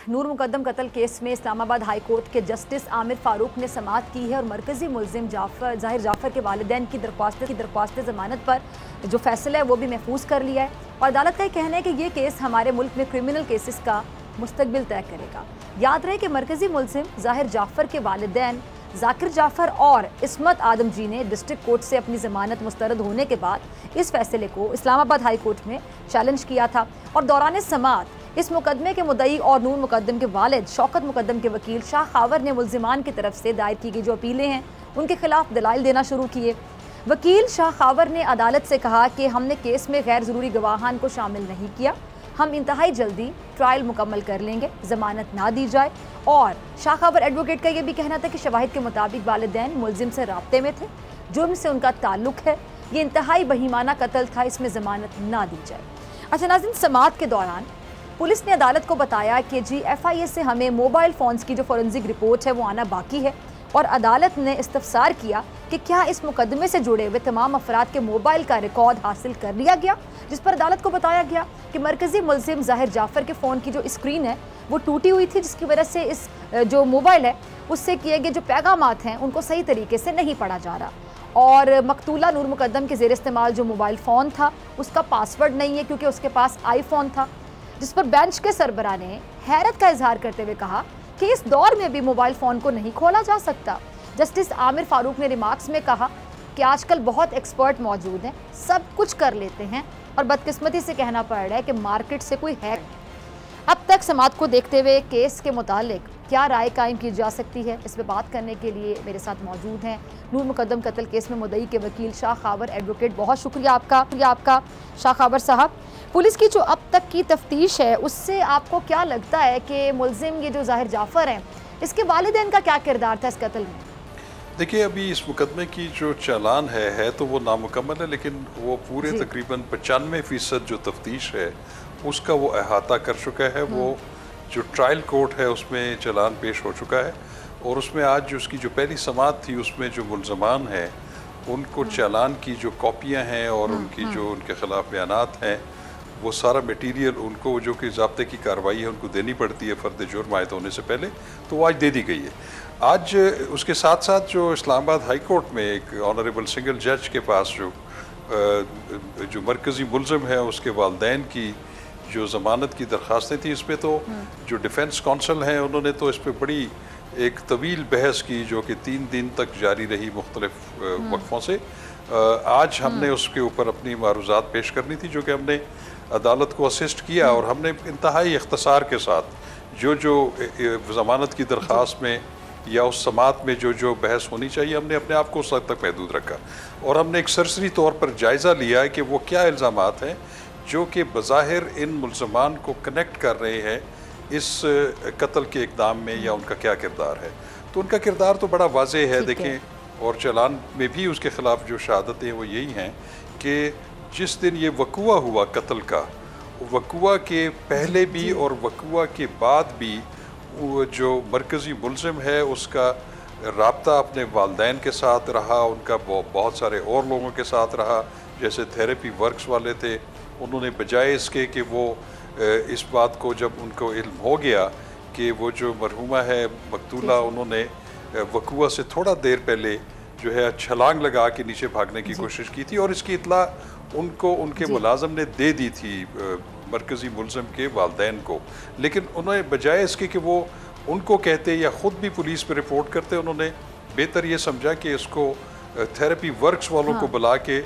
नूर मुकद्दम कत्ल केस में Islamabad high court के जस्टिस आमिर फारूक ने समाअत की है और मरकजी मुलजिम ज़ाहिर जाफ़र के वालिदैन की दरख्वास्त ज़मानत पर जो फैसला है वो भी महफूज कर लिया है। और अदालत का कहना है कि ये केस हमारे मुल्क में क्रिमिनल केसेस का मुस्तकबिल तय करेगा। याद रहे कि मरकजी मुलजिम ज़ाहिर जाफ़र के वालिदैन जाकिर जाफ़र और इस्मत आदम जी ने डिस्ट्रिक्ट कोर्ट से अपनी ज़मानत मुस्तरद होने के बाद इस फैसले को इस्लामाबाद हाई कोर्ट में चैलेंज किया था। और दौरान समाअत इस मुकदमे के मुद्दई और नूर मुकद्दम के वालिद शौकत मुकद्दम के वकील शाह खावर ने मुलजिमान की तरफ से दायर की गई जो अपीलें हैं उनके खिलाफ दलाइल देना शुरू किए। वकील शाह खावर ने अदालत से कहा कि हमने केस में गैर ज़रूरी गवाहान को शामिल नहीं किया, हम इंतहाई जल्दी ट्रायल मुकम्मल कर लेंगे, ज़मानत ना दी जाए। और शाह खावर एडवोकेट का यह भी कहना था कि शवाहिद के मुताबिक वालिदैन मुलजिम से राब्ते में थे, जुर्म से उनका ताल्लुक है, ये इंतहाई बहीमाना कत्ल था, इसमें ज़मानत ना दी जाए। अच्छा नाज़रीन, समाअत के दौरान पुलिस ने अदालत को बताया कि जी FIA से हमें मोबाइल फ़ोन्स की जो फोरेंसिक रिपोर्ट है वो आना बाकी है और अदालत ने इस्तफसार किया कि क्या इस मुकदमे से जुड़े हुए तमाम अफराद के मोबाइल का रिकॉर्ड हासिल कर लिया गया, जिस पर अदालत को बताया गया कि मरकजी मुलजिम ज़ाहिर जाफ़र के फ़ोन की जो स्क्रीन है वो टूटी हुई थी, जिसकी वजह से इस जो मोबाइल है उससे किए गए जो पैगामात हैं उनको सही तरीके से नहीं पढ़ा जा रहा। और मकतूला नूर मुकद्दम के ज़ेर इस्तेमाल जो मोबाइल फ़ोन था उसका पासवर्ड नहीं है क्योंकि उसके पास iPhone था, जिस पर बेंच के सरबरा ने हैरत का इजहार करते हुए कहा कि इस दौर में भी मोबाइल फ़ोन को नहीं खोला जा सकता। जस्टिस आमिर फारूक ने रिमार्क्स में कहा कि आजकल बहुत एक्सपर्ट मौजूद हैं, सब कुछ कर लेते हैं और बदकिस्मती से कहना पड़ रहा है कि मार्केट से कोई हैक। अब तक समाअत को देखते हुए केस के मुतालिक क्या राय कायम की जा सकती है, इस पर बात करने के लिए मेरे साथ मौजूद हैं नूर मुकद्दम कत्ल केस में मुद्दई के वकील शाह खावर एडवोकेट। बहुत शुक्रिया आपका शाह खावर साहब। पुलिस की जो अब तक की तफ्तीश है उससे आपको क्या लगता है कि मुलजिम ये जो ज़ाहिर जाफ़र हैं इसके वालिदैन का क्या किरदार था इस कत्ल में? देखिए, अभी इस मुकदमे की जो चालान है तो वो नामुकम्मल है, लेकिन वो पूरे तकरीबन 95% जो तफ्तीश है उसका वो अहाता कर चुका है। वो जो ट्रायल कोर्ट है उसमें चालान पेश हो चुका है और उसमें आज जो उसकी जो पहली समाअत थी उसमें जो मुलजमान हैं उनको चालान की जो कॉपियाँ हैं और उनकी जो उनके ख़िलाफ़ बयानात हैं वो सारा मटीरियल उनको जो कि ज़ाब्ते की कार्रवाई है उनको देनी पड़ती है फ़र्द जुर्म आयद होने से पहले, तो वो आज दे दी गई है। आज उसके साथ साथ जो इस्लामाबाद हाई कोर्ट में एक ऑनरेबल सिंगल जज के पास जो मरकज़ी मुलज़िम है उसके वालिदैन की जो ज़मानत की दरख्वास्तें थी, इस पर तो जो डिफेंस कौंसल हैं उन्होंने तो इस पर बड़ी एक तवील बहस की जो कि 3 दिन तक जारी रही मुख्तलिफ वक्फ़ों से। आज हमने उसके ऊपर अपनी मारूज़ात पेश करनी थी जो कि हमने अदालत को असिस्ट किया और हमने इंतहाई इख्तसार के साथ जो ज़मानत की दरख्वास्त में या उस समाअत में जो बहस होनी चाहिए हमने अपने आप को उस हद तक महदूद रखा और हमने एक सरसरी तौर पर जायज़ा लिया है कि वो क्या इल्ज़ामात हैं जो कि बज़ाहिर इन मुलज़मान को कनेक्ट कर रहे हैं इस कत्ल के इक़दाम में या उनका क्या किरदार है। तो उनका किरदार तो बड़ा वाज़ेह है, देखें, और चालान में भी उसके ख़िलाफ़ जो शहादतें वो यही हैं कि जिस दिन ये वक़ुआ हुआ कत्ल का, वक़ुआ के पहले भी और वक़ुआ के बाद भी वो जो मरकज़ी मुलज़िम है उसका राब्ता अपने वालिदैन के साथ रहा, उनका बहुत सारे और लोगों के साथ रहा, जैसे थेरेपी वर्क्स वाले थे। उन्होंने बजाय इसके कि वो इस बात को जब उनको इल्म हो गया कि वो जो मरहुमा है मकतूला, उन्होंने वक़ुआ से थोड़ा देर पहले जो है छलांग लगा के नीचे भागने की कोशिश की थी और इसकी इत्ला उनको उनके मुलाज़म ने दे दी थी मरकज़ी मुलज़िम के वालिदैन को, लेकिन उन्होंने बजाय इसके कि वो उनको कहते या ख़ुद भी पुलिस पर रिपोर्ट करते, उन्होंने बेहतर ये समझा कि इसको थेरेपी वर्क्स वालों को बुला के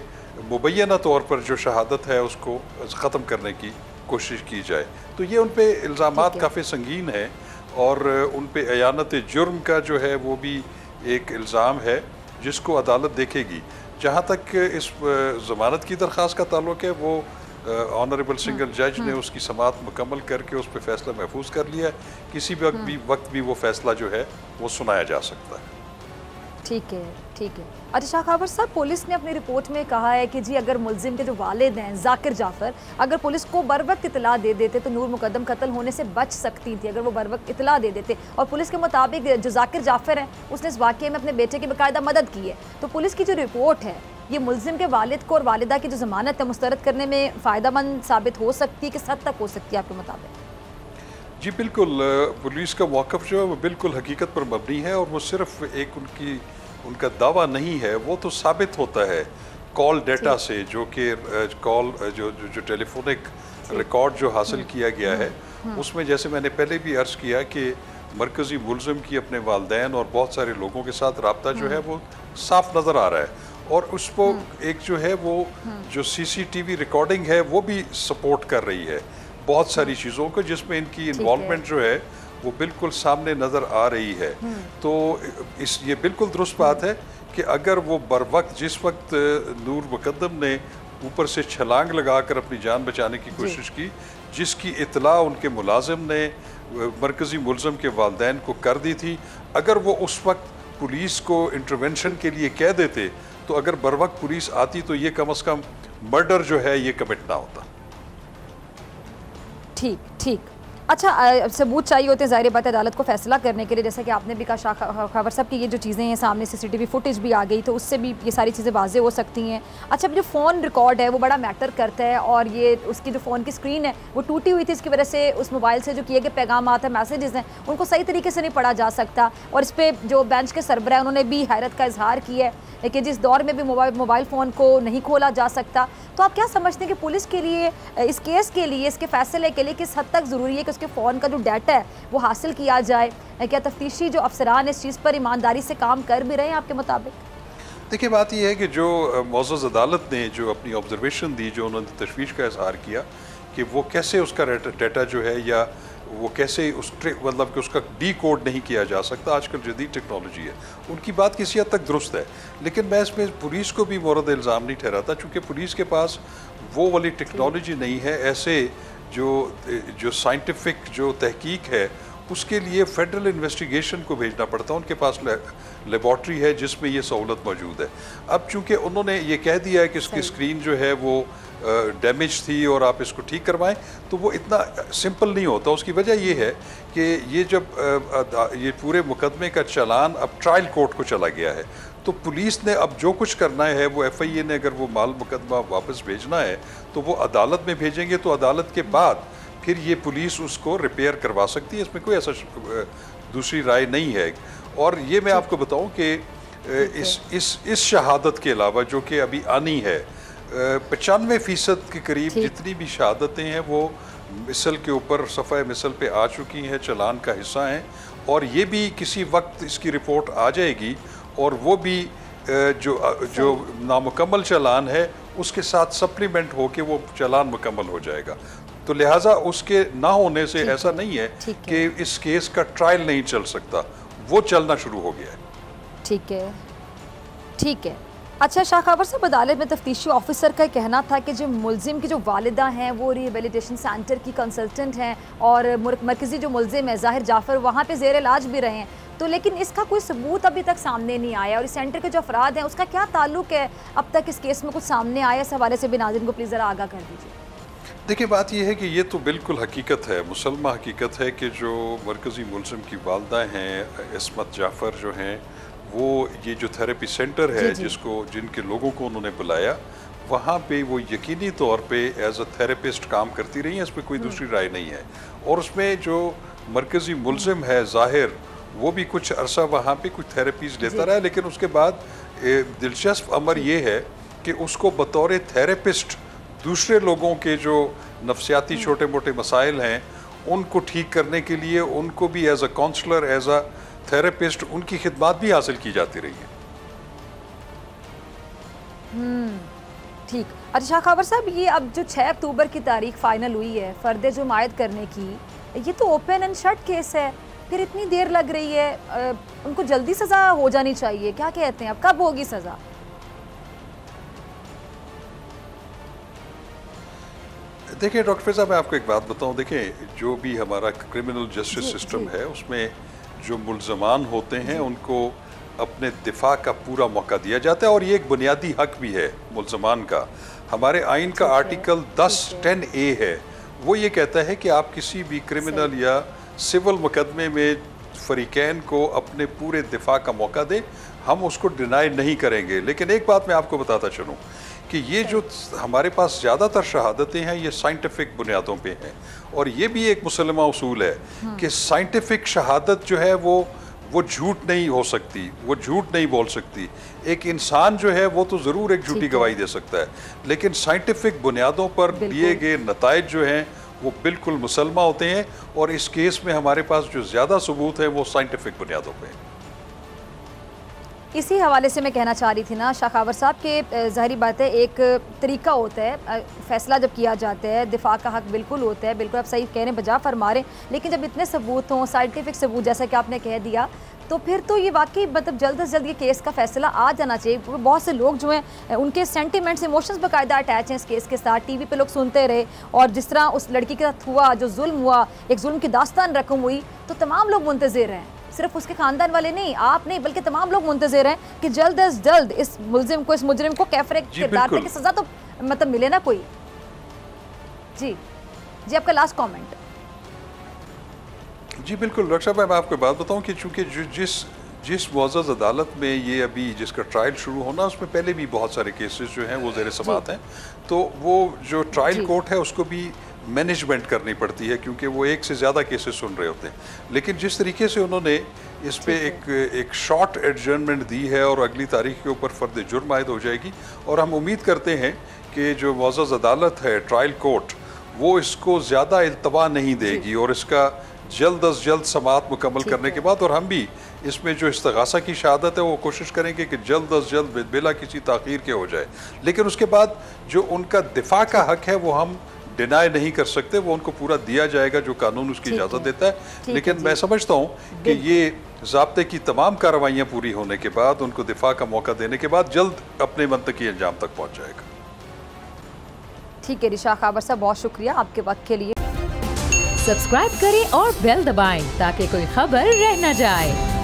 मुबैना तौर पर जो शहादत है उसको ख़त्म करने की कोशिश की जाए। तो ये उन पर इल्ज़ामात काफ़ी संगीन है और उन पर अयानत जुर्म का जो है वो भी एक इल्ज़ाम है जिसको अदालत देखेगी। जहाँ तक इस ज़मानत की दरख्वास्त का ताल्लुक़ है वो ऑनरेबल सिंगल जज ने उसकी समाअत मुकम्मल करके उस पर फैसला महफूज कर लिया है। किसी भी वक्त भी वो फैसला जो है वो सुनाया जा सकता है। ठीक है। अच्छा शाह खावर साहब, पुलिस ने अपनी रिपोर्ट में कहा है कि जी अगर मुलजिम के जो वालिद हैं जाकिर जाफ़र अगर पुलिस को बर वक्त इतला दे देते तो नूर मुकद्दम कत्ल होने से बच सकती थी, अगर वो बर वक्त इतला दे देते। और पुलिस के मुताबिक जो जाकिर जाफ़र है उसने इस वाक़े में अपने बेटे की बाकायदा मदद की है। तो पुलिस की जो रिपोर्ट है ये मुलजिम के वालिद को और वालिदा की जो ज़मानत है मुस्तरद करने में फ़ायदा मंद साबित हो सकती है, किस हद तक हो सकती है आपके मुताबिक? जी बिल्कुल, पुलिस का मौक़िफ़ जो है वो बिल्कुल हकीकत पर मबनी है और वो सिर्फ एक उनका दावा नहीं है, वो तो साबित होता है कॉल डेटा से, जो कि कॉल जो टेलीफोनिक रिकॉर्ड जो हासिल किया गया है, उसमें जैसे मैंने पहले भी अर्ज़ किया कि मरकज़ी मुलज़िम की अपने वालिदैन और बहुत सारे लोगों के साथ रब्ता जो है वो साफ नज़र आ रहा है। और उसको एक जो है वो जो CCTV रिकॉर्डिंग है वो भी सपोर्ट कर रही है बहुत सारी चीज़ों को, जिसमें इनकी इन्वॉल्वमेंट जो है वो बिल्कुल सामने नज़र आ रही है। तो ये बिल्कुल दुरुस्त बात है कि अगर वो बर वक्त जिस वक्त नूर मुकद्दम ने ऊपर से छलांग लगाकर अपनी जान बचाने की कोशिश की, जिसकी इत्तला उनके मुलाजिम ने मरकज़ी मुलज़िम के वालिदैन को कर दी थी, अगर वो उस वक्त पुलिस को इंटरवेंशन के लिए कह देते तो अगर बर वक्त पुलिस आती तो ये कम से कम मर्डर जो है ये कमिट ना होता। ठीक ठीक। अच्छा, सबूत चाहिए होते हैं ज़ाहिर बात है अदालत को फैसला करने के लिए, जैसे कि आपने भी कहा शाह खबर साहब की ये जो चीज़ें हैं सामने CCTV फुटेज भी आ गई तो उससे भी ये सारी चीज़ें वाज़े हो सकती हैं। अच्छा, जो फ़ोन रिकॉर्ड है वो बड़ा मैटर करता है और ये उसकी जो फ़ोन की स्क्रीन है वो टूटी हुई थी, इसकी वजह से उस मोबाइल से जो किए गए पैगाम आते हैं, मैसेजेस हैं, उनको सही तरीके से नहीं पढ़ा जा सकता। और इस पर जो बेंच के सरबरा है उन्होंने भी हैरत का इजहार किया है कि जिस दौर में भी मोबाइल फ़ोन को नहीं खोला जा सकता। तो आप क्या समझते हैं कि पुलिस के लिए इस केस के लिए, इसके फैसले के लिए किस हद तक ज़रूरी है कि उसके फ़ोन का जो डाटा है वो हासिल किया जाए? क्या तफ्तीशी जो अफसरान इस चीज़ पर ईमानदारी से काम कर भी रहे हैं आपके मुताबिक? देखिए, बात यह है कि जो मुअज़्ज़ज़ अदालत ने जो अपनी ऑब्जर्वेशन दी, जो उन्होंने तशवीश का इजहार किया कि वो कैसे उसका डाटा जो है या वो कैसे मतलब कि उसका कोड नहीं किया जा सकता, आजकल जदीद टेक्नोलॉजी है, उनकी बात किसी हद तक दुरुस्त है। लेकिन मैं इसमें पुलिस को भी मोरद इल्ज़ाम नहीं ठहराता, चूँकि पुलिस के पास वो वाली टेक्नोलॉजी नहीं है। ऐसे जो साइंटिफिक जो तहकीक है उसके लिए फेडरल इन्वेस्टिगेशन को भेजना पड़ता है, उनके पास लेबॉर्ट्री है जिसमें ये सहूलत मौजूद है। अब चूंकि उन्होंने ये कह दिया है कि इसकी स्क्रीन जो है वो डैमेज थी और आप इसको ठीक करवाएं, तो वो इतना सिंपल नहीं होता। उसकी वजह ये है कि ये जब ये पूरे मुकदमे का चालान अब ट्रायल कोर्ट को चला गया है, तो पुलिस ने अब जो कुछ करना है वो FIA ने अगर वो माल मुकदमा वापस भेजना है तो वो अदालत में भेजेंगे, तो अदालत के बाद फिर ये पुलिस उसको रिपेयर करवा सकती है। इसमें कोई ऐसा दूसरी राय नहीं है। और ये मैं आपको बताऊं कि इस शहादत के अलावा जो कि अभी आनी है, 95% के करीब जितनी भी शहादतें हैं वो मिसल के ऊपर सफ़ा मिसल पे आ चुकी हैं, चालान का हिस्सा हैं। और ये भी किसी वक्त इसकी रिपोर्ट आ जाएगी और वो भी जो नामुकम्मल चालान है उसके साथ सप्लीमेंट होके वो चालान मुकम्मल हो जाएगा। तो लिहाजा उसके ना होने से ऐसा नहीं है कि इस केस का ट्रायल नहीं चल सकता, वो चलना शुरू हो गया है। ठीक है, ठीक है। अच्छा, शाह खबर साहब, अदालत में तफ्तीशी ऑफिसर का कहना था कि जो मुलजिम की जो वालिदा हैं वो रिहेबिलिटेशन सेंटर की कंसल्टेंट हैं और मरकज़ी जो मुलजिम है ज़ाहिर जाफ़र वहाँ पे ज़ेर इलाज भी रहे हैं, तो लेकिन इसका कोई सबूत अभी तक सामने नहीं आया। और इस सेंटर के जो अफराद हैं उसका क्या ताल्लुक है अब तक इस केस में कुछ सामने आया? इस हवाले से भी नाज़रीन को प्लीज़ ज़रा आगाह कर दीजिए। देखिए, बात यह है कि ये तो बिल्कुल हकीकत है, मुसलमा हकीकत है कि जो मरकज़ी मुलजिम की वालदा हैं इस्मत जाफ़र जो हैं, वो ये जो थेरेपी सेंटर है जिनके लोगों को उन्होंने बुलाया, वहाँ पे वो यकीनी तौर पे एज अ थेरेपिस्ट काम करती रही हैं, इसमें कोई दूसरी राय नहीं है। और उसमें जो मरकज़ी मुलजिम है ज़ाहिर, वो भी कुछ अरसा वहाँ पे कुछ थेरेपीज़ लेता रहा, लेकिन उसके बाद दिलचस्प अमर ये है कि उसको बतौर थेरेपिस्ट दूसरे लोगों के जो नफ्सियाती छोटे मोटे मसाइल हैं उनको ठीक करने के लिए उनको भी as a counsellor, as a therapist उनकी खिदमत भी हासिल की जाती रही है। ठीक। अच्छा शाह खबर साहब, ये अब जो 6 अक्टूबर की तारीख फाइनल हुई है फ़र्द जुमायत करने की, ये तो ओपन एंड शट केस है, फिर इतनी देर लग रही है, उनको जल्दी सज़ा हो जानी चाहिए, क्या कहते हैं? अब कब होगी सज़ा? देखिए डॉक्टर फैज़ा, मैं आपको एक बात बताऊं, देखिए जो भी हमारा क्रिमिनल जस्टिस सिस्टम है उसमें जो मुल्ज़मान होते हैं उनको अपने दिफा का पूरा मौका दिया जाता है और ये एक बुनियादी हक भी है मुल्ज़मान का। हमारे आइन का आर्टिकल 10(10)A है, वो ये कहता है कि आप किसी भी क्रिमिनल या सिविल मुकदमे में फ़रीक़ैन को अपने पूरे दिफा का मौका दें, हम उसको डिनाई नहीं करेंगे। लेकिन एक बात मैं आपको बताता चलूँ कि ये जो हमारे पास ज़्यादातर शहादतें हैं ये साइंटिफिक बुनियादों पे हैं, और ये भी एक मुसलमा उसूल है कि साइंटिफिक शहादत जो है वो झूठ नहीं हो सकती, वो झूठ नहीं बोल सकती। एक इंसान जो है वो तो ज़रूर एक झूठी गवाही दे सकता है, लेकिन साइंटिफिक बुनियादों पर दिए गए नताइज जो हैं वो बिल्कुल मुसलमा होते हैं, और इस केस में हमारे पास जो ज़्यादा सबूत है वो साइंटिफिक बुनियादों पे हैं। इसी हवाले से मैं कहना चाह रही थी ना शाखावर साहब के ज़ाहिरी बात है, एक तरीका होता है फ़ैसला जब किया जाता है, दिफा का हक बिल्कुल होता है, बिल्कुल आप सही कह रहे हैं, बजा फरमा रहे हैं, लेकिन जब इतने सबूत हों, साइंटिफिक सबूत जैसा कि आपने कह दिया, तो फिर तो ये वाकई मतलब जल्द से जल्द ये केस का फैसला आ जाना चाहिए। बहुत से लोग जो हैं उनके सेंटिमेंट्स, इमोशंस बाकायदा अटैच हैं इस केस के साथ। टीवी पे लोग सुनते रहे, और जिस तरह उस लड़की के साथ हुआ, जो जुल्म हुआ, एक जुल्म की दास्तान रकम हुई, तो तमाम लोग मुंतज़िर हैं, सिर्फ उसके खानदान वाले नहीं, आप नहीं, बल्कि तमाम लोग मुंतज़िर हैं कि जल्द अज जल्द इस मुलजिम को, इस मुजरिम को कैफरे किरदार पे की सज़ा तो मतलब मिले ना कोई। जी जी, आपका लास्ट कमेंट। जी बिल्कुल डॉक्टर साहब, मैं आपको बात बताऊं कि चूंकि जिस मुअज़्ज़ज़ अदालत में ये अभी जिसका ट्रायल शुरू होना, उसमें पहले भी बहुत सारे केसेस जो हैं वो ज़ेर समाअत हैं, तो वो जो ट्रायल कोर्ट है उसको भी मैनेजमेंट करनी पड़ती है, क्योंकि वो एक से ज़्यादा केसेस सुन रहे होते हैं। लेकिन जिस तरीके से उन्होंने इस पे एक शॉर्ट एडजर्नमेंट दी है और अगली तारीख के ऊपर फ़र्द जुर्म आयद हो जाएगी, और हम उम्मीद करते हैं कि जो मुअज़्ज़ज़ अदालत है, ट्रायल कोर्ट, वो इसको ज़्यादा इल्तवा नहीं देगी, और इसका जल्द अज जल्द समाअत मुकम्मल करने के बाद, और हम भी इसमें जो इस्तग़ासा की शहादत है वो कोशिश करेंगे कि जल्द अज जल्द बिला किसी ताख़ीर के हो जाए। लेकिन उसके बाद जो उनका दिफा का हक है वो हम डिनाई नहीं कर सकते, वो उनको पूरा दिया जाएगा जो कानून उसकी इजाज़त देता है। लेकिन मैं समझता हूँ कि ये ज़ाब्ते की तमाम कार्रवाइयाँ पूरी होने के बाद, उनको दिफा का मौका देने के बाद जल्द अपने मंतकी अंजाम तक पहुँच जाएगा। ठीक है रिशा खाबर साहब, बहुत शुक्रिया आपके वक्त के लिए। सब्सक्राइब करें और बेल दबाएं ताकि कोई खबर रह न जाए।